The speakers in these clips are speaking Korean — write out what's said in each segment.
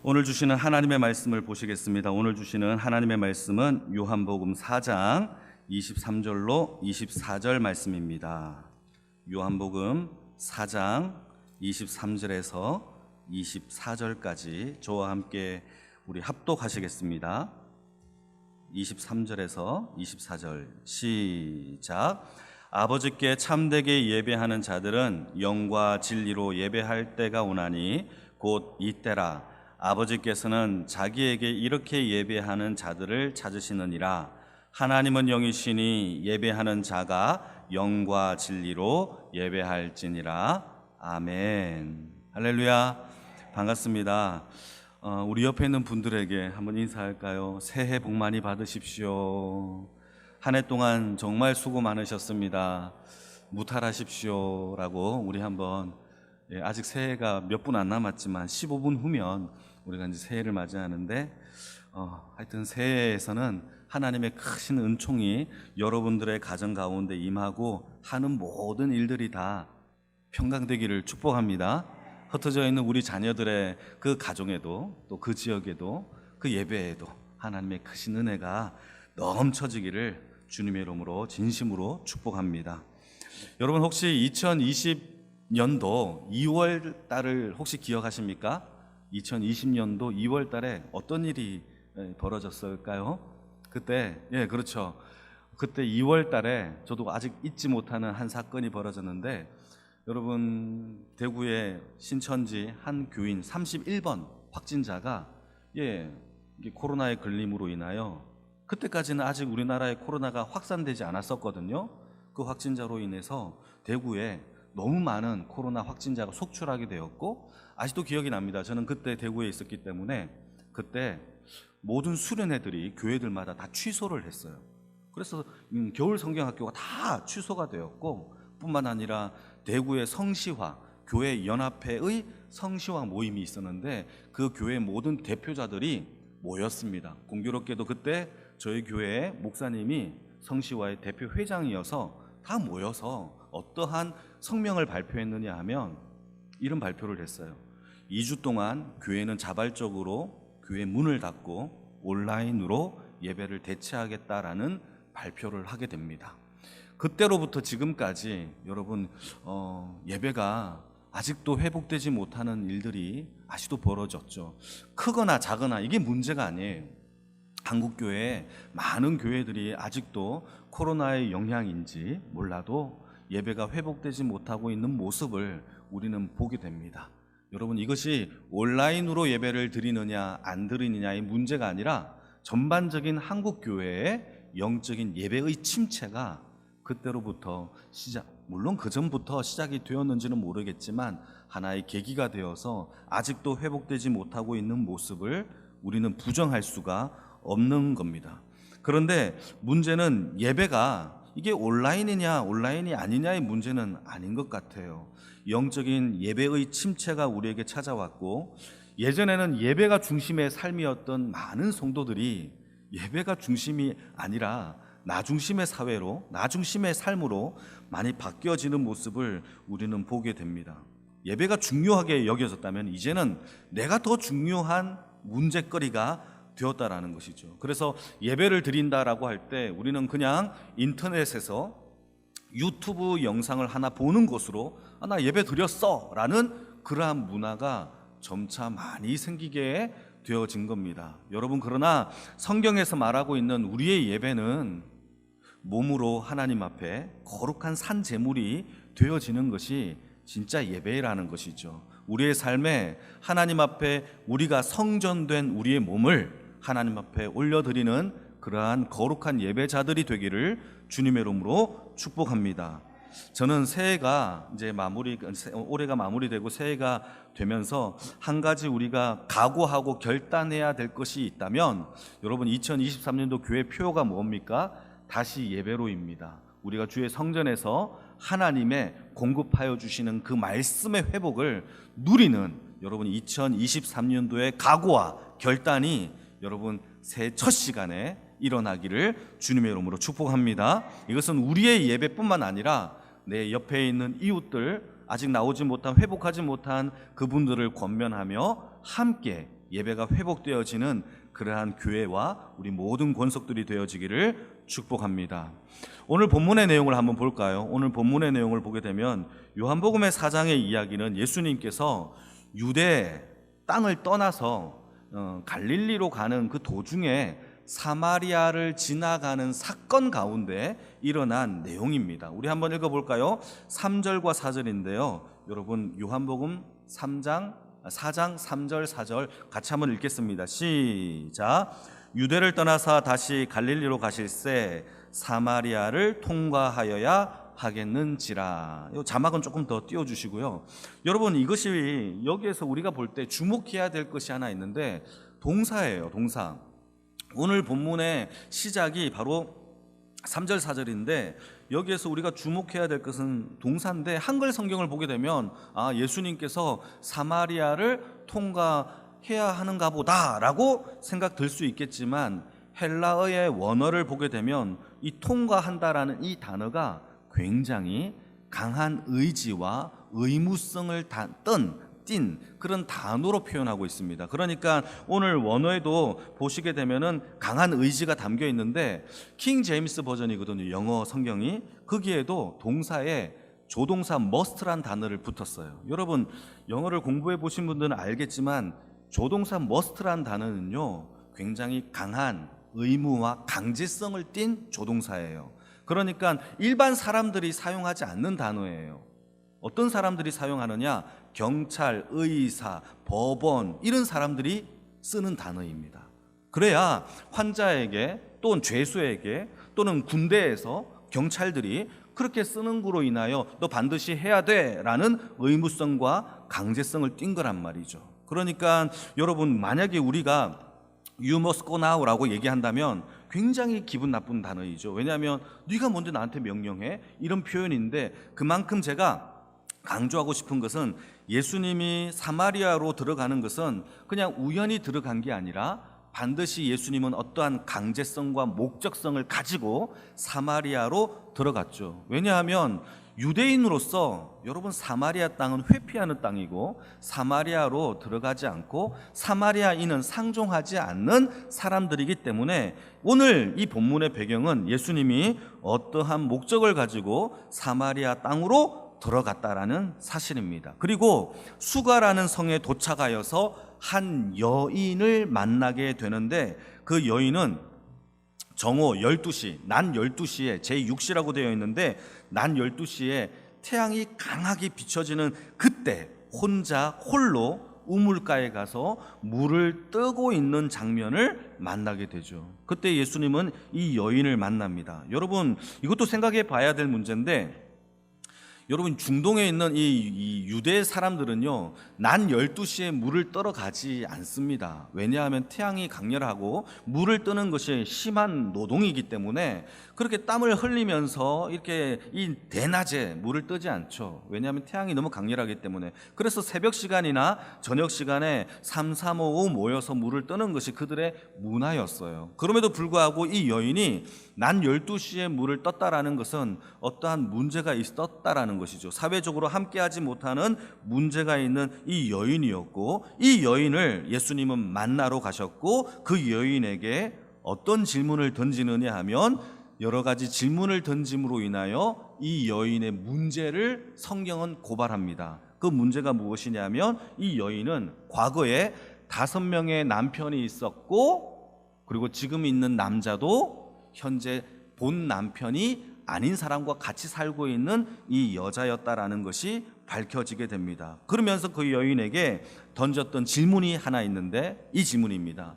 오늘 주시는 하나님의 말씀을 보시겠습니다. 오늘 주시는 하나님의 말씀은 요한복음 4장 23절로 24절 말씀입니다. 요한복음 4장 23절에서 24절까지 저와 함께 우리 합독하시겠습니다. 23절에서 24절 시작. 아버지께 참되게 예배하는 자들은 영과 진리로 예배할 때가 오나니 곧 이때라. 아버지께서는 자기에게 이렇게 예배하는 자들을 찾으시느니라. 하나님은 영이시니 예배하는 자가 영과 진리로 예배할지니라. 아멘. 할렐루야. 반갑습니다. 우리 옆에 있는 분들에게 한번 인사할까요? 새해 복 많이 받으십시오. 한 해 동안 정말 수고 많으셨습니다. 무탈하십시오 라고 우리 한번, 아직 새해가 몇 분 안 남았지만 15분 후면 우리가 이제 새해를 맞이하는데, 하여튼 새해에서는 하나님의 크신 은총이 여러분들의 가정 가운데 임하고 하는 모든 일들이 다 평강되기를 축복합니다. 흩어져 있는 우리 자녀들의 그 가정에도, 또 그 지역에도, 그 예배에도 하나님의 크신 은혜가 넘쳐지기를 주님의 이름으로 진심으로 축복합니다. 여러분, 혹시 2020년도 2월 달을 혹시 기억하십니까? 2020년도 2월 달에 어떤 일이 벌어졌을까요? 그때, 그렇죠. 그때 2월 달에 저도 아직 잊지 못하는 한 사건이 벌어졌는데, 여러분, 대구의 신천지 한 교인 31번 확진자가 이게 코로나에 걸림으로 인하여, 그때까지는 아직 우리나라에 코로나가 확산되지 않았었거든요. 그 확진자로 인해서 대구에 너무 많은 코로나 확진자가 속출하게 되었고, 아직도 기억이 납니다. 저는 그때 대구에 있었기 때문에 그때 모든 수련회들이 교회들마다 다 취소를 했어요. 그래서 겨울 성경학교가 다 취소가 되었고, 뿐만 아니라 대구의 성시화, 교회 연합회의 성시화 모임이 있었는데 그 교회 모든 대표자들이 모였습니다. 공교롭게도 그때 저희 교회의 목사님이 성시화의 대표 회장이어서 다 모여서 어떠한 성명을 발표했느냐 하면 이런 발표를 했어요. 2주 동안 교회는 자발적으로 교회 문을 닫고 온라인으로 예배를 대체하겠다라는 발표를 하게 됩니다. 그때로부터 지금까지 여러분, 예배가 아직도 회복되지 못하는 일들이 아직도 벌어졌죠. 크거나 작거나 이게 문제가 아니에요. 한국교회 많은 교회들이 아직도 코로나의 영향인지 몰라도 예배가 회복되지 못하고 있는 모습을 우리는 보게 됩니다. 여러분, 이것이 온라인으로 예배를 드리느냐 안 드리느냐의 문제가 아니라 전반적인 한국교회의 영적인 예배의 침체가 그때로부터 물론 그 전부터 시작이 되었는지는 모르겠지만 하나의 계기가 되어서 아직도 회복되지 못하고 있는 모습을 우리는 부정할 수가 없는 겁니다. 그런데 문제는 예배가 이게 온라인이냐 온라인이 아니냐의 문제는 아닌 것 같아요. 영적인 예배의 침체가 우리에게 찾아왔고, 예전에는 예배가 중심의 삶이었던 많은 성도들이 예배가 중심이 아니라 나 중심의 사회로, 나 중심의 삶으로 많이 바뀌어지는 모습을 우리는 보게 됩니다. 예배가 중요하게 여겨졌다면 이제는 내가 더 중요한 문제거리가 되었다라는 것이죠. 그래서 예배를 드린다라고 할 때 우리는 그냥 인터넷에서 유튜브 영상을 하나 보는 것으로 나 예배 드렸어 라는 그러한 문화가 점차 많이 생기게 되어진 겁니다. 여러분, 그러나 성경에서 말하고 있는 우리의 예배는 몸으로 하나님 앞에 거룩한 산 제물이 되어지는 것이 진짜 예배라는 것이죠. 우리의 삶에 하나님 앞에 우리가 성전된 우리의 몸을 하나님 앞에 올려드리는 그러한 거룩한 예배자들이 되기를 주님의 이름으로 축복합니다. 저는 새해가 이제 올해가 마무리되고 새해가 되면서 한 가지 우리가 각오하고 결단해야 될 것이 있다면, 여러분, 2023년도 교회 표가 뭡니까? 다시 예배로입니다. 우리가 주의 성전에서 하나님의 공급하여 주시는 그 말씀의 회복을 누리는 여러분 2023년도의 각오와 결단이 여러분 새해 첫 시간에 일어나기를 주님의 이름으로 축복합니다. 이것은 우리의 예배뿐만 아니라 내 옆에 있는 이웃들, 아직 나오지 못한, 회복하지 못한 그분들을 권면하며 함께 예배가 회복되어지는 그러한 교회와 우리 모든 권속들이 되어지기를 축복합니다. 오늘 본문의 내용을 한번 볼까요? 오늘 본문의 내용을 보게 되면 요한복음의 4장의 이야기는 예수님께서 유대 땅을 떠나서 갈릴리로 가는 그 도중에 사마리아를 지나가는 사건 가운데 일어난 내용입니다. 우리 한번 읽어볼까요? 3절과 4절인데요. 여러분 요한복음 4장 3절 4절 같이 한번 읽겠습니다. 시작. 유대를 떠나사 다시 갈릴리로 가실새 사마리아를 통과하여야 하겠는지라. 이 자막은 조금 더 띄워주시고요. 여러분 이것이 여기에서 우리가 볼 때 주목해야 될 것이 하나 있는데 동사예요. 동사. 오늘 본문의 시작이 바로 3절 4절인데 여기에서 우리가 주목해야 될 것은 동사인데 한글 성경을 보게 되면 예수님께서 사마리아를 통과해야 하는가 보다라고 생각될 수 있겠지만 헬라어의 원어를 보게 되면 이 통과한다라는 이 단어가 굉장히 강한 의지와 의무성을 띤 그런 단어로 표현하고 있습니다. 그러니까 오늘 원어에도 보시게 되면은 강한 의지가 담겨 있는데 킹 제임스 버전이거든요. 영어 성경이. 거기에도 동사에 조동사 must란 단어를 붙었어요. 여러분 영어를 공부해 보신 분들은 알겠지만 조동사 must란 단어는요 굉장히 강한 의무와 강제성을 띤 조동사예요. 그러니까 일반 사람들이 사용하지 않는 단어예요. 어떤 사람들이 사용하느냐? 경찰, 의사, 법원 이런 사람들이 쓰는 단어입니다. 그래야 환자에게 또는 죄수에게 또는 군대에서 경찰들이 그렇게 쓰는 거로 인하여 너 반드시 해야 돼 라는 의무성과 강제성을 띈 거란 말이죠. 그러니까 여러분 만약에 우리가 You must go now라고 얘기한다면 굉장히 기분 나쁜 단어이죠. 왜냐하면 네가 뭔데 나한테 명령해? 이런 표현인데 그만큼 제가 강조하고 싶은 것은 예수님이 사마리아로 들어가는 것은 그냥 우연히 들어간 게 아니라 반드시 예수님은 어떠한 강제성과 목적성을 가지고 사마리아로 들어갔죠. 왜냐하면 유대인으로서 여러분 사마리아 땅은 회피하는 땅이고 사마리아로 들어가지 않고 사마리아인은 상종하지 않는 사람들이기 때문에 오늘 이 본문의 배경은 예수님이 어떠한 목적을 가지고 사마리아 땅으로 들어갔다라는 사실입니다. 그리고 수가라는 성에 도착하여서 한 여인을 만나게 되는데 그 여인은 정오 12시, 난 12시에 제6시라고 되어 있는데 난 12시에 태양이 강하게 비춰지는 그때 혼자 홀로 우물가에 가서 물을 뜨고 있는 장면을 만나게 되죠. 그때 예수님은 이 여인을 만납니다. 여러분 이것도 생각해 봐야 될 문제인데 여러분 중동에 있는 이 유대 사람들은요 난 12시에 물을 떠러 가지 않습니다. 왜냐하면 태양이 강렬하고 물을 뜨는 것이 심한 노동이기 때문에 그렇게 땀을 흘리면서 이렇게 이 대낮에 물을 뜨지 않죠. 왜냐하면 태양이 너무 강렬하기 때문에. 그래서 새벽 시간이나 저녁 시간에 3, 3, 5, 5 모여서 물을 뜨는 것이 그들의 문화였어요. 그럼에도 불구하고 이 여인이 난 12시에 물을 떴다라는 것은 어떠한 문제가 있었다라는 것이죠. 사회적으로 함께하지 못하는 문제가 있는 이 여인이었고 이 여인을 예수님은 만나러 가셨고 그 여인에게 어떤 질문을 던지느냐 하면 여러 가지 질문을 던짐으로 인하여 이 여인의 문제를 성경은 고발합니다. 그 문제가 무엇이냐면 이 여인은 과거에 5명의 남편이 있었고 그리고 지금 있는 남자도 현재 본 남편이 아닌 사람과 같이 살고 있는 이 여자였다라는 것이 밝혀지게 됩니다. 그러면서 그 여인에게 던졌던 질문이 하나 있는데 이 질문입니다.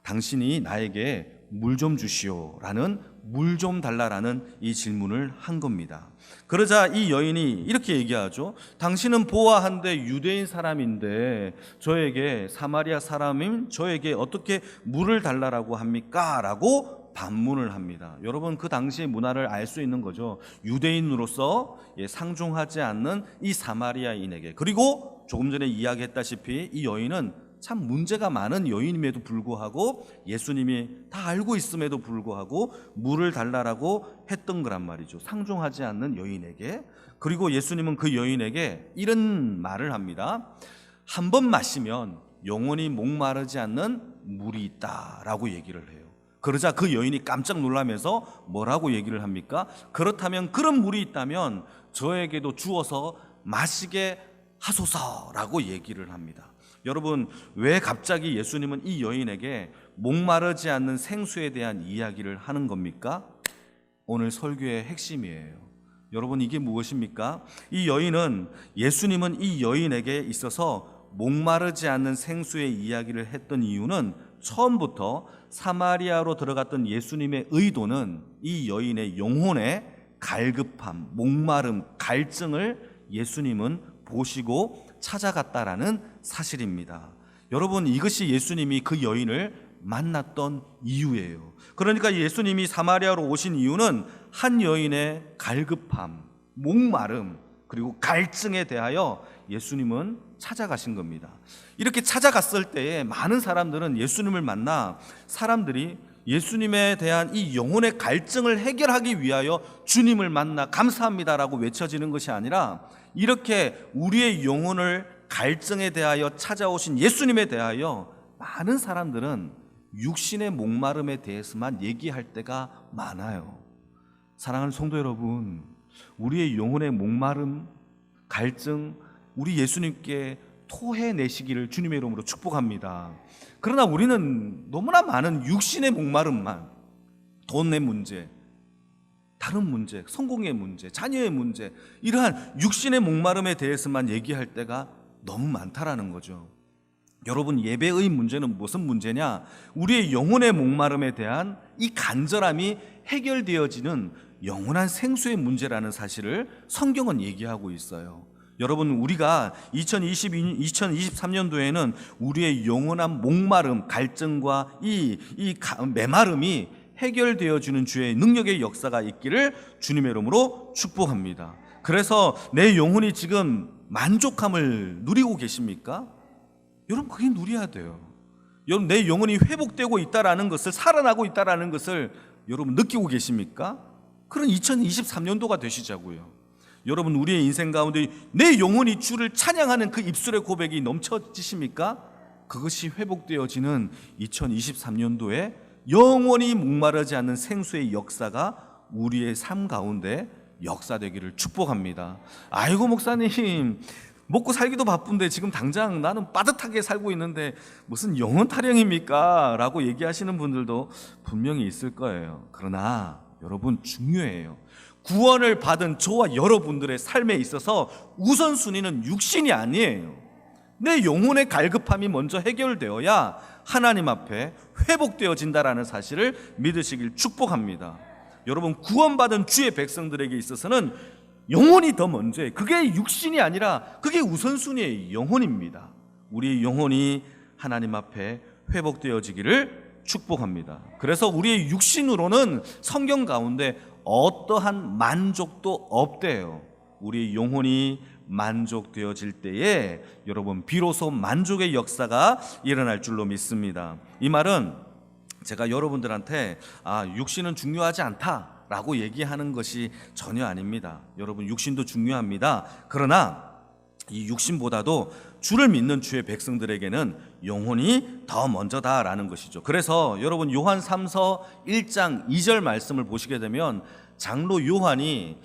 당신이 나에게 물 좀 주시오라는 물 좀 달라라는 이 질문을 한 겁니다. 그러자 이 여인이 이렇게 얘기하죠. 당신은 보아한데 유대인 사람인데 저에게 사마리아 사람인 저에게 어떻게 물을 달라라고 합니까? 라고 반문을 합니다. 여러분 그 당시의 문화를 알 수 있는 거죠. 유대인으로서 상종하지 않는 이 사마리아인에게. 그리고 조금 전에 이야기했다시피 이 여인은 참 문제가 많은 여인임에도 불구하고 예수님이 다 알고 있음에도 불구하고 물을 달라라고 했던 거란 말이죠. 상종하지 않는 여인에게. 그리고 예수님은 그 여인에게 이런 말을 합니다. 한 번 마시면 영원히 목마르지 않는 물이 있다라고 얘기를 해요. 그러자 그 여인이 깜짝 놀라면서 뭐라고 얘기를 합니까? 그렇다면 그런 물이 있다면 저에게도 주어서 마시게 하소서라고 얘기를 합니다. 여러분, 왜 갑자기 예수님은 이 여인에게 목마르지 않는 생수에 대한 이야기를 하는 겁니까? 오늘 설교의 핵심이에요. 여러분, 이게 무엇입니까? 예수님은 이 여인에게 있어서 목마르지 않는 생수의 이야기를 했던 이유는 처음부터 사마리아로 들어갔던 예수님의 의도는 이 여인의 영혼의 갈급함, 목마름, 갈증을 예수님은 보시고 찾아갔다라는 사실입니다. 여러분, 이것이 예수님이 그 여인을 만났던 이유예요. 그러니까 예수님이 사마리아로 오신 이유는 한 여인의 갈급함, 목마름, 그리고 갈증에 대하여 예수님은 찾아가신 겁니다. 이렇게 찾아갔을 때에 많은 사람들은 예수님을 만나 사람들이 예수님에 대한 이 영혼의 갈증을 해결하기 위하여 주님을 만나 감사합니다라고 외쳐지는 것이 아니라 이렇게 우리의 영혼을 갈증에 대하여 찾아오신 예수님에 대하여 많은 사람들은 육신의 목마름에 대해서만 얘기할 때가 많아요. 사랑하는 성도 여러분, 우리의 영혼의 목마름, 갈증, 우리 예수님께 토해내시기를 주님의 이름으로 축복합니다. 그러나 우리는 너무나 많은 육신의 목마름만, 돈의 문제, 다른 문제, 성공의 문제, 자녀의 문제, 이러한 육신의 목마름에 대해서만 얘기할 때가 너무 많다라는 거죠. 여러분, 예배의 문제는 무슨 문제냐? 우리의 영혼의 목마름에 대한 이 간절함이 해결되어지는 영원한 생수의 문제라는 사실을 성경은 얘기하고 있어요. 여러분, 우리가 2023년도에는 우리의 영원한 목마름, 갈증과 이 메마름이 해결되어지는 주의 능력의 역사가 있기를 주님의 이름으로 축복합니다. 그래서 내 영혼이 지금 만족함을 누리고 계십니까? 여러분, 그게 누려야 돼요. 여러분, 내 영혼이 회복되고 있다라는 것을, 살아나고 있다라는 것을 여러분 느끼고 계십니까? 그런 2023년도가 되시자고요. 여러분, 우리의 인생 가운데 내 영혼이 주를 찬양하는 그 입술의 고백이 넘쳐지십니까? 그것이 회복되어지는 2023년도에 영원히 목마르지 않는 생수의 역사가 우리의 삶 가운데 역사되기를 축복합니다. 아이고, 목사님, 먹고 살기도 바쁜데 지금 당장 나는 빠듯하게 살고 있는데 무슨 영혼 타령입니까? 라고 얘기하시는 분들도 분명히 있을 거예요. 그러나 여러분, 중요해요. 구원을 받은 저와 여러분들의 삶에 있어서 우선순위는 육신이 아니에요. 내 영혼의 갈급함이 먼저 해결되어야 하나님 앞에 회복되어진다라는 사실을 믿으시길 축복합니다. 여러분, 구원받은 주의 백성들에게 있어서는 영혼이 더 먼저예요. 그게 육신이 아니라 그게 우선순위의 영혼입니다. 우리의 영혼이 하나님 앞에 회복되어지기를 축복합니다. 그래서 우리의 육신으로는 성경 가운데 어떠한 만족도 없대요. 우리의 영혼이 만족되어질 때에 여러분, 비로소 만족의 역사가 일어날 줄로 믿습니다. 이 말은 제가 여러분들한테 육신은 중요하지 않다라고 얘기하는 것이 전혀 아닙니다. 여러분, 육신도 중요합니다. 그러나 이 육신보다도 주를 믿는 주의 백성들에게는 영혼이 더 먼저다라는 것이죠. 그래서 여러분, 요한 3서 1장 2절 말씀을 보시게 되면 장로 요한이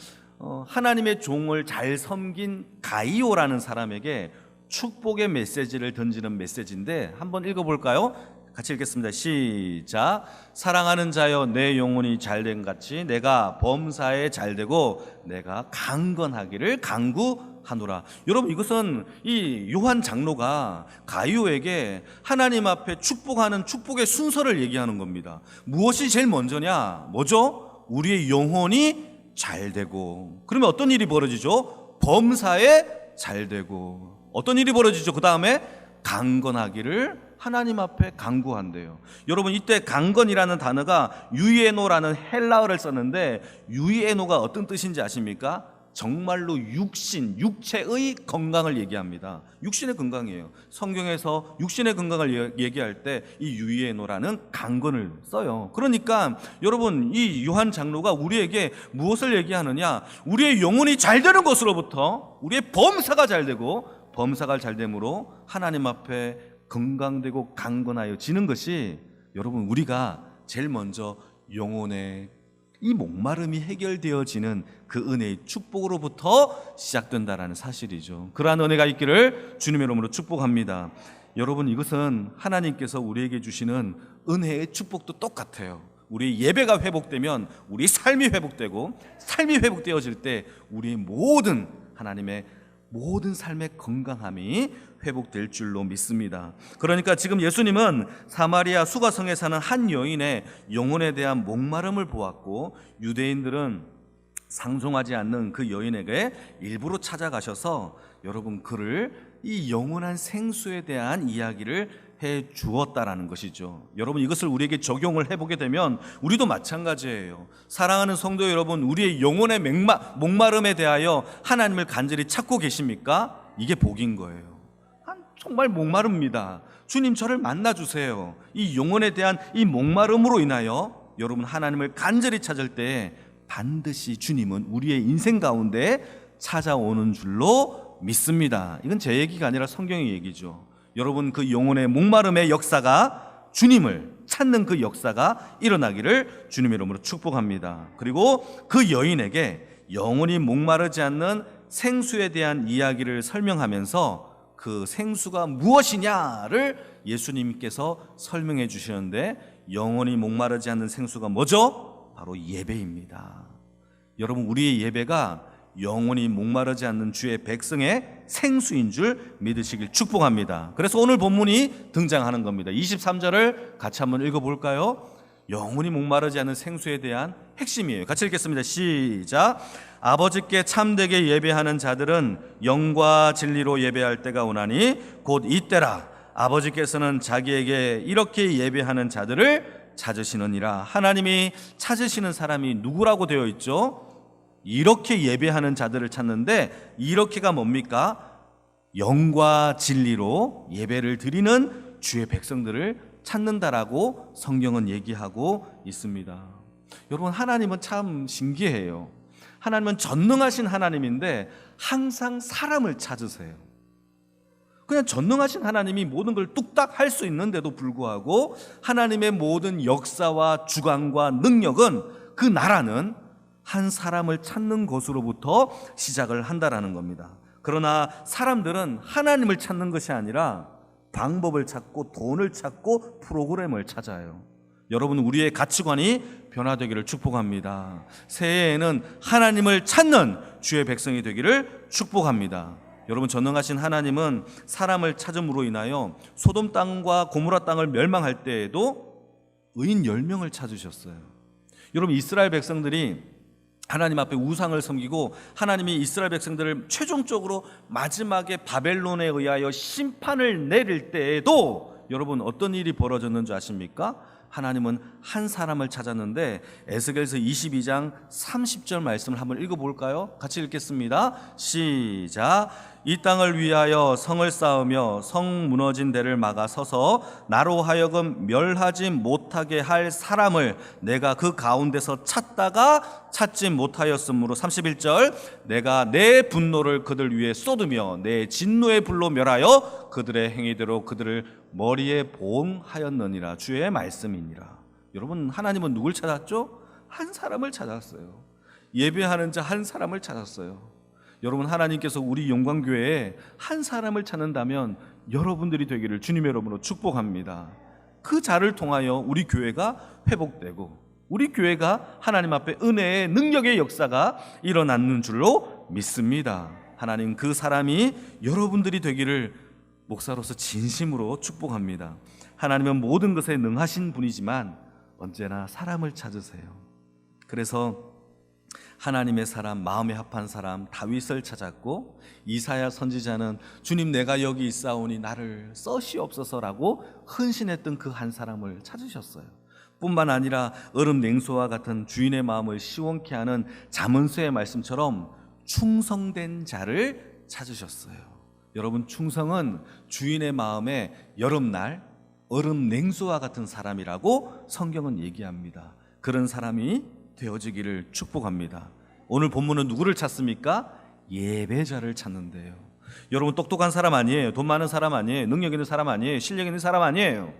하나님의 종을 잘 섬긴 가이오라는 사람에게 축복의 메시지를 던지는 메시지인데 한번 읽어볼까요? 같이 읽겠습니다. 시작. 사랑하는 자여, 내 영혼이 잘된 같이 내가 범사에 잘되고 내가 강건하기를 간구하노라. 여러분, 이것은 이 요한 장로가 가이오에게 하나님 앞에 축복하는 축복의 순서를 얘기하는 겁니다. 무엇이 제일 먼저냐? 뭐죠? 우리의 영혼이 잘되고, 그러면 어떤 일이 벌어지죠? 범사에 잘되고, 어떤 일이 벌어지죠? 그 다음에 강건하기를 하나님 앞에 간구한대요. 여러분, 이때 강건이라는 단어가 유이에노라는 헬라어를 썼는데, 유이에노가 어떤 뜻인지 아십니까? 정말로 육신, 육체의 건강을 얘기합니다. 육신의 건강이에요. 성경에서 육신의 건강을 얘기할 때 이 유이에노라는 강건을 써요. 그러니까 여러분, 이 요한 장로가 우리에게 무엇을 얘기하느냐? 우리의 영혼이 잘 되는 것으로부터 우리의 범사가 잘 되고, 범사가 잘 됨으로 하나님 앞에 건강되고 강건하여지는 것이 여러분 우리가 제일 먼저 영혼의 이 목마름이 해결되어지는 그 은혜의 축복으로부터 시작된다라는 사실이죠. 그러한 은혜가 있기를 주님의 이름으로 축복합니다. 여러분 이것은 하나님께서 우리에게 주시는 은혜의 축복도 똑같아요. 우리 예배가 회복되면 우리 삶이 회복되고, 삶이 회복되어질 때 우리의 모든 하나님의 모든 삶의 건강함이 회복될 줄로 믿습니다. 그러니까 지금 예수님은 사마리아 수가성에 사는 한 여인의 영혼에 대한 목마름을 보았고, 유대인들은 상종하지 않는 그 여인에게 일부러 찾아가셔서 여러분 그를 이 영원한 생수에 대한 이야기를 해 주었다라는 것이죠. 여러분 이것을 우리에게 적용을 해보게 되면 우리도 마찬가지예요. 사랑하는 성도 여러분, 우리의 영혼의 목마름에 대하여 하나님을 간절히 찾고 계십니까? 이게 복인 거예요. 정말 목마릅니다. 주님 저를 만나주세요. 이 영혼에 대한 이 목마름으로 인하여 여러분 하나님을 간절히 찾을 때 반드시 주님은 우리의 인생 가운데 찾아오는 줄로 믿습니다. 이건 제 얘기가 아니라 성경의 얘기죠. 여러분 그 영혼의 목마름의 역사가, 주님을 찾는 그 역사가 일어나기를 주님의 이름으로 축복합니다. 그리고 그 여인에게 영원히 목마르지 않는 생수에 대한 이야기를 설명하면서 그 생수가 무엇이냐를 예수님께서 설명해 주시는데, 영원히 목마르지 않는 생수가 뭐죠? 바로 예배입니다. 여러분 우리의 예배가 영원히 목마르지 않는 주의 백성의 생수인 줄 믿으시길 축복합니다. 그래서 오늘 본문이 등장하는 겁니다. 23절을 같이 한번 읽어볼까요? 영원히 목마르지 않는 생수에 대한 핵심이에요. 같이 읽겠습니다. 시작. 아버지께 참되게 예배하는 자들은 영과 진리로 예배할 때가 오나니 곧 이때라. 아버지께서는 자기에게 이렇게 예배하는 자들을 찾으시느니라. 하나님이 찾으시는 사람이 누구라고 되어 있죠? 이렇게 예배하는 자들을 찾는데, 이렇게가 뭡니까? 영과 진리로 예배를 드리는 주의 백성들을 찾는다라고 성경은 얘기하고 있습니다. 여러분 하나님은 참 신기해요. 하나님은 전능하신 하나님인데 항상 사람을 찾으세요. 그냥 전능하신 하나님이 모든 걸 뚝딱 할 수 있는데도 불구하고 하나님의 모든 역사와 주관과 능력은, 그 나라는 한 사람을 찾는 것으로부터 시작을 한다라는 겁니다. 그러나 사람들은 하나님을 찾는 것이 아니라 방법을 찾고 돈을 찾고 프로그램을 찾아요. 여러분 우리의 가치관이 변화되기를 축복합니다. 새해에는 하나님을 찾는 주의 백성이 되기를 축복합니다. 여러분 전능하신 하나님은 사람을 찾음으로 인하여 소돔 땅과 고모라 땅을 멸망할 때에도 의인 10명을 찾으셨어요. 여러분 이스라엘 백성들이 하나님 앞에 우상을 섬기고 하나님이 이스라엘 백성들을 최종적으로 마지막에 바벨론에 의하여 심판을 내릴 때에도 여러분 어떤 일이 벌어졌는지 아십니까? 하나님은 한 사람을 찾았는데, 에스겔서 22장 30절 말씀을 한번 읽어볼까요? 같이 읽겠습니다. 시작. 이 땅을 위하여 성을 쌓으며 성 무너진 데를 막아 서서 나로 하여금 멸하지 못하게 할 사람을 내가 그 가운데서 찾다가 찾지 못하였으므로 31절. 내가 내 분노를 그들 위에 쏟으며 내 진노의 불로 멸하여 그들의 행위대로 그들을 머리에 보응하였느니라. 주의 말씀이니라. 여러분 하나님은 누굴 찾았죠? 한 사람을 찾았어요. 예배하는 자 한 사람을 찾았어요. 여러분 하나님께서 우리 영광교회에 한 사람을 찾는다면 여러분들이 되기를 주님의 이름으로 축복합니다. 그 자를 통하여 우리 교회가 회복되고 우리 교회가 하나님 앞에 은혜의 능력의 역사가 일어나는 줄로 믿습니다. 하나님 그 사람이 여러분들이 되기를 목사로서 진심으로 축복합니다. 하나님은 모든 것에 능하신 분이지만 언제나 사람을 찾으세요. 그래서 하나님의 사람, 마음에 합한 사람 다윗을 찾았고, 이사야 선지자는 주님 내가 여기 있사오니 나를 써시옵소서라고 헌신했던 그 한 사람을 찾으셨어요. 뿐만 아니라 얼음 냉소와 같은 주인의 마음을 시원케 하는 잠언서의 말씀처럼 충성된 자를 찾으셨어요. 여러분 충성은 주인의 마음에 여름날 얼음 냉소와 같은 사람이라고 성경은 얘기합니다. 그런 사람이 되어지기를 축복합니다. 오늘 본문은 누구를 찾습니까? 예배자를 찾는데요. 여러분 똑똑한 사람 아니에요. 돈 많은 사람 아니에요. 능력 있는 사람 아니에요. 실력 있는 사람 아니에요.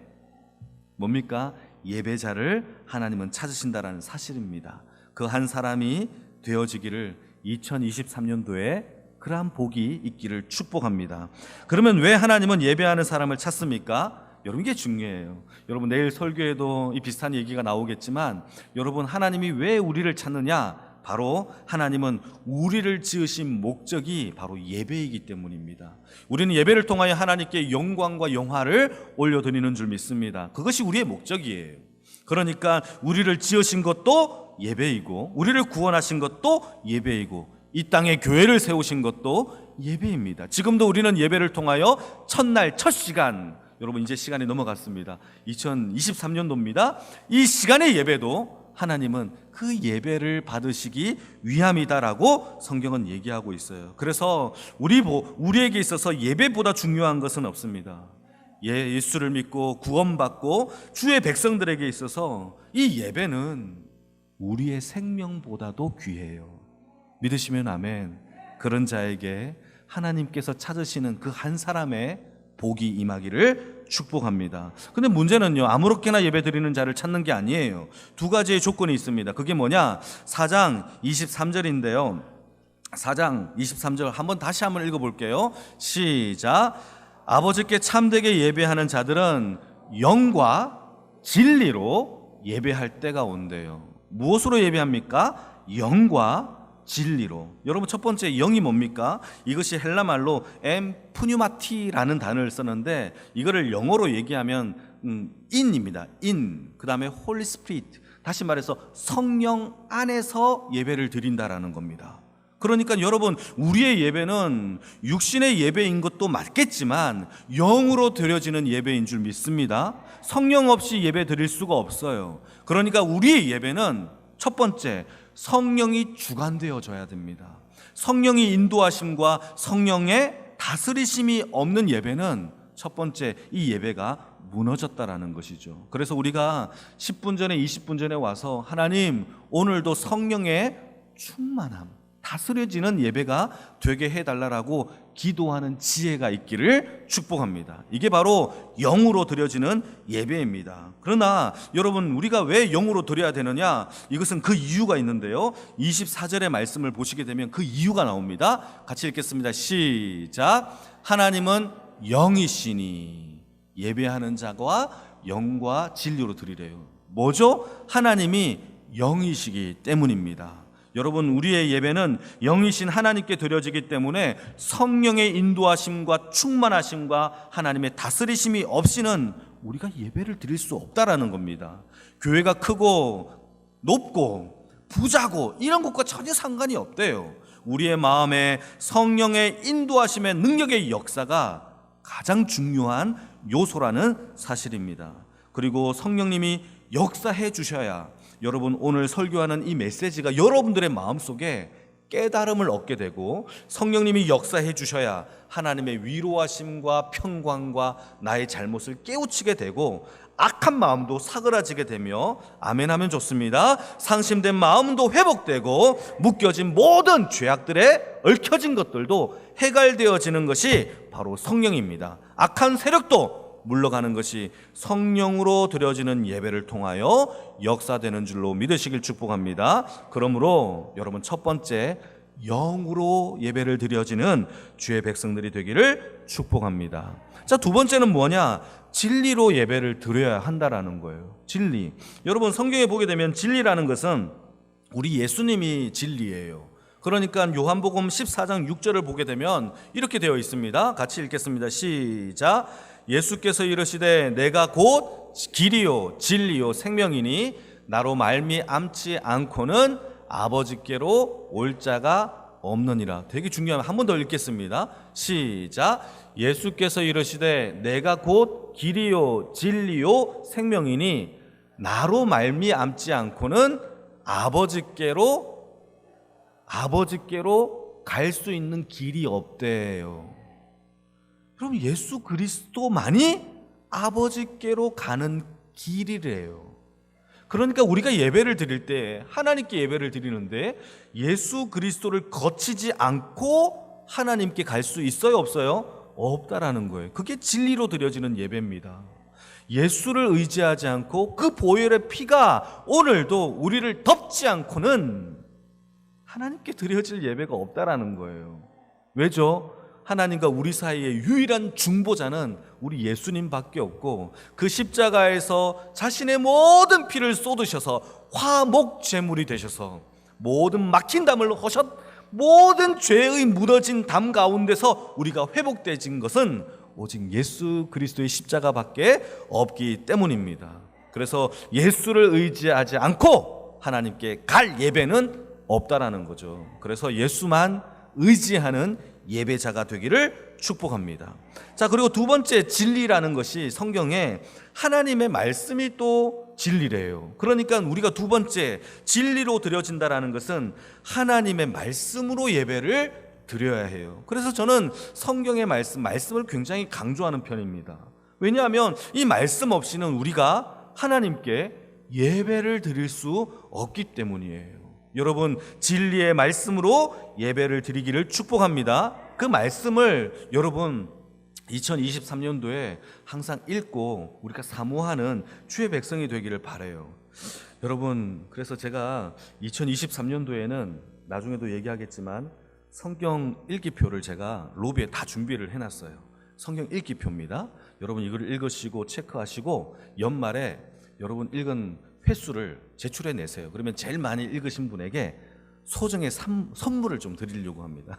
뭡니까? 예배자를 하나님은 찾으신다라는 사실입니다. 그 한 사람이 되어지기를 2023년도에 그러한 복이 있기를 축복합니다. 그러면 왜 하나님은 예배하는 사람을 찾습니까? 여러분 이게 중요해요. 여러분 내일 설교에도 이 비슷한 얘기가 나오겠지만 여러분 하나님이 왜 우리를 찾느냐? 바로 하나님은 우리를 지으신 목적이 바로 예배이기 때문입니다. 우리는 예배를 통하여 하나님께 영광과 영화를 올려드리는 줄 믿습니다. 그것이 우리의 목적이에요. 그러니까 우리를 지으신 것도 예배이고 우리를 구원하신 것도 예배이고 이 땅에 교회를 세우신 것도 예배입니다. 지금도 우리는 예배를 통하여 첫날 첫 시간, 여러분 이제 시간이 넘어갔습니다. 2023년도입니다. 이 시간의 예배도 하나님은 그 예배를 받으시기 위함이다라고 성경은 얘기하고 있어요. 그래서 우리에게 있어서 예배보다 중요한 것은 없습니다. 예수를 믿고 구원받고 주의 백성들에게 있어서 이 예배는 우리의 생명보다도 귀해요. 믿으시면 아멘. 그런 자에게 하나님께서 찾으시는 그 한 사람의 복이 임하기를 축복합니다. 근데 문제는요, 아무렇게나 예배드리는 자를 찾는 게 아니에요. 두 가지의 조건이 있습니다. 그게 뭐냐? 4장 23절인데요 4장 23절 다시 한번 읽어볼게요. 시작. 아버지께 참되게 예배하는 자들은 영과 진리로 예배할 때가 온대요. 무엇으로 예배합니까? 영과 진리로. 여러분 첫 번째 영이 뭡니까? 이것이 헬라말로 엠푸뉴마티라는 단어를 쓰는데 이거를 영어로 얘기하면 인입니다. 인. 그 다음에 홀리 스피릿. 다시 말해서 성령 안에서 예배를 드린다라는 겁니다. 그러니까 여러분 우리의 예배는 육신의 예배인 것도 맞겠지만 영으로 드려지는 예배인 줄 믿습니다. 성령 없이 예배 드릴 수가 없어요. 그러니까 우리의 예배는 첫 번째 성령이 주관되어져야 됩니다. 성령이 인도하심과 성령의 다스리심이 없는 예배는 첫 번째 이 예배가 무너졌다라는 것이죠. 그래서 우리가 10분 전에 20분 전에 와서 하나님 오늘도 성령의 충만함 다스려지는 예배가 되게 해달라고 기도하는 지혜가 있기를 축복합니다. 이게 바로 영으로 드려지는 예배입니다. 그러나 여러분 우리가 왜 영으로 드려야 되느냐? 이것은 그 이유가 있는데요 24절의 말씀을 보시게 되면 그 이유가 나옵니다. 같이 읽겠습니다. 시작. 하나님은 영이시니 예배하는 자가 영과 진리로 드리래요. 뭐죠? 하나님이 영이시기 때문입니다. 여러분 우리의 예배는 영이신 하나님께 드려지기 때문에 성령의 인도하심과 충만하심과 하나님의 다스리심이 없이는 우리가 예배를 드릴 수 없다라는 겁니다. 교회가 크고 높고 부자고 이런 것과 전혀 상관이 없대요. 우리의 마음에 성령의 인도하심의 능력의 역사가 가장 중요한 요소라는 사실입니다. 그리고 성령님이 역사해 주셔야 여러분 오늘 설교하는 이 메시지가 여러분들의 마음속에 깨달음을 얻게 되고 성령님이 역사해 주셔야 하나님의 위로하심과 평강과 나의 잘못을 깨우치게 되고 악한 마음도 사그라지게 되며 아멘 하면 좋습니다. 상심된 마음도 회복되고 묶여진 모든 죄악들에 얽혀진 것들도 해갈되어지는 것이 바로 성령입니다. 악한 세력도 물러가는 것이 성령으로 드려지는 예배를 통하여 역사되는 줄로 믿으시길 축복합니다. 그러므로 여러분 첫 번째 영으로 예배를 드려지는 주의 백성들이 되기를 축복합니다. 자, 두 번째는 뭐냐? 진리로 예배를 드려야 한다라는 거예요. 진리. 여러분 성경에 보게 되면 진리라는 것은 우리 예수님이 진리예요. 그러니까 요한복음 14장 6절을 보게 되면 이렇게 되어 있습니다. 같이 읽겠습니다. 시작. 예수께서 이르시되 내가 곧 길이요 진리요 생명이니 나로 말미암지 않고는 아버지께로 올 자가 없느니라. 되게 중요한 한 번 더 읽겠습니다. 시작. 예수께서 이르시되 내가 곧 길이요 진리요 생명이니 나로 말미암지 않고는 아버지께로 갈 수 있는 길이 없대요. 그럼 예수 그리스도만이 아버지께로 가는 길이래요. 그러니까 우리가 예배를 드릴 때 하나님께 예배를 드리는데 예수 그리스도를 거치지 않고 하나님께 갈 수 있어요, 없어요? 없다라는 거예요. 그게 진리로 드려지는 예배입니다. 예수를 의지하지 않고 그 보혈의 피가 오늘도 우리를 덮지 않고는 하나님께 드려질 예배가 없다라는 거예요. 왜죠? 하나님과 우리 사이의 유일한 중보자는 우리 예수님밖에 없고, 그 십자가에서 자신의 모든 피를 쏟으셔서 화목 제물이 되셔서 모든 막힌 담을 허셨, 모든 죄의 무너진 담 가운데서 우리가 회복되진 것은 오직 예수 그리스도의 십자가밖에 없기 때문입니다. 그래서 예수를 의지하지 않고 하나님께 갈 예배는 없다라는 거죠. 그래서 예수만 의지하는 예배자가 되기를 축복합니다. 자, 그리고 두 번째, 진리라는 것이 성경에 하나님의 말씀이 또 진리래요. 그러니까 우리가 두 번째 진리로 드려진다라는 것은 하나님의 말씀으로 예배를 드려야 해요. 그래서 저는 성경의 말씀을 굉장히 강조하는 편입니다. 왜냐하면 이 말씀 없이는 우리가 하나님께 예배를 드릴 수 없기 때문이에요. 여러분, 진리의 말씀으로 예배를 드리기를 축복합니다. 그 말씀을 여러분 2023년도에 항상 읽고 우리가 사모하는 주의 백성이 되기를 바라요. 여러분, 그래서 제가 2023년도에는 나중에도 얘기하겠지만 성경 읽기표를 제가 로비에 다 준비를 해놨어요. 성경 읽기표입니다. 여러분 이걸 읽으시고 체크하시고 연말에 여러분 읽은 횟수를 제출해 내세요. 그러면 제일 많이 읽으신 분에게 소정의 선물을 좀 드리려고 합니다.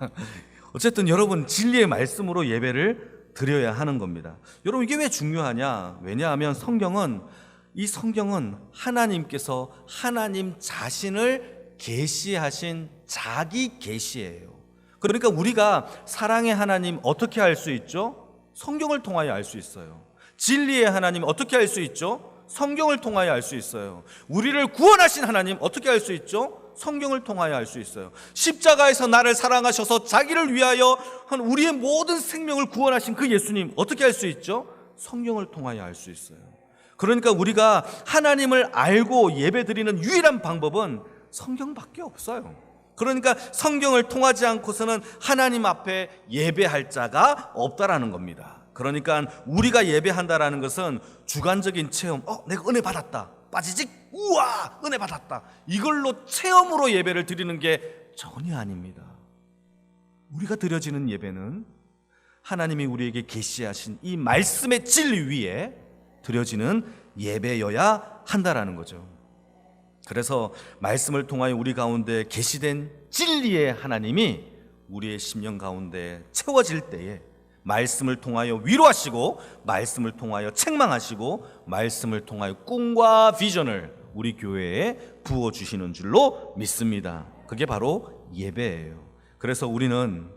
어쨌든 여러분, 진리의 말씀으로 예배를 드려야 하는 겁니다. 여러분, 이게 왜 중요하냐? 왜냐하면 이 성경은 하나님께서 하나님 자신을 계시하신 자기 계시예요. 그러니까 우리가 사랑의 하나님 어떻게 알 수 있죠? 성경을 통하여 알 수 있어요. 진리의 하나님 어떻게 알 수 있죠? 성경을 통하여 알 수 있어요. 우리를 구원하신 하나님 어떻게 알 수 있죠? 성경을 통하여 알 수 있어요. 십자가에서 나를 사랑하셔서 자기를 위하여 한 우리의 모든 생명을 구원하신 그 예수님 어떻게 알 수 있죠? 성경을 통하여 알 수 있어요. 그러니까 우리가 하나님을 알고 예배드리는 유일한 방법은 성경밖에 없어요. 그러니까 성경을 통하지 않고서는 하나님 앞에 예배할 자가 없다라는 겁니다. 그러니까 우리가 예배한다라는 것은 주관적인 체험, 내가 은혜 받았다, 빠지직, 우와, 은혜 받았다, 이걸로 체험으로 예배를 드리는 게 전혀 아닙니다. 우리가 드려지는 예배는 하나님이 우리에게 계시하신 이 말씀의 진리 위에 드려지는 예배여야 한다라는 거죠. 그래서 말씀을 통하여 우리 가운데 계시된 진리의 하나님이 우리의 심령 가운데 채워질 때에 말씀을 통하여 위로하시고, 말씀을 통하여 책망하시고, 말씀을 통하여 꿈과 비전을 우리 교회에 부어주시는 줄로 믿습니다. 그게 바로 예배예요. 그래서 우리는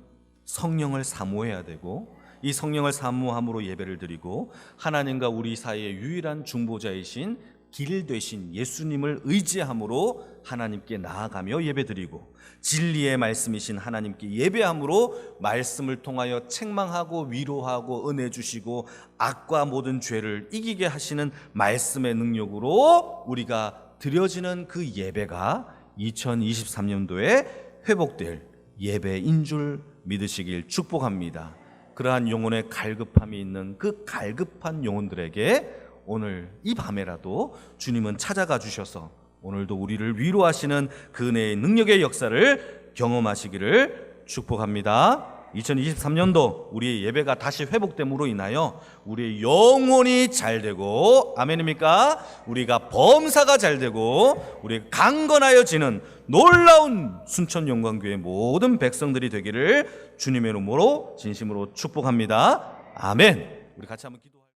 성령을 사모해야 되고, 이 성령을 사모함으로 예배를 드리고, 하나님과 우리 사이의 유일한 중보자이신 길 되신 예수님을 의지함으로 하나님께 나아가며 예배드리고, 진리의 말씀이신 하나님께 예배함으로 말씀을 통하여 책망하고 위로하고 은혜 주시고 악과 모든 죄를 이기게 하시는 말씀의 능력으로 우리가 드려지는 그 예배가 2023년도에 회복될 예배인 줄 믿으시길 축복합니다. 그러한 영혼의 갈급함이 있는 그 갈급한 영혼들에게 오늘 이 밤에라도 주님은 찾아가 주셔서 오늘도 우리를 위로하시는 그 은혜의 능력의 역사를 경험하시기를 축복합니다. 2023년도 우리의 예배가 다시 회복됨으로 인하여 우리의 영혼이 잘되고, 아멘입니까? 우리가 범사가 잘되고 우리가 강건하여지는 놀라운 순천영광교회 모든 백성들이 되기를 주님의 이름으로 진심으로 축복합니다. 아멘. 우리 같이 한번 기도.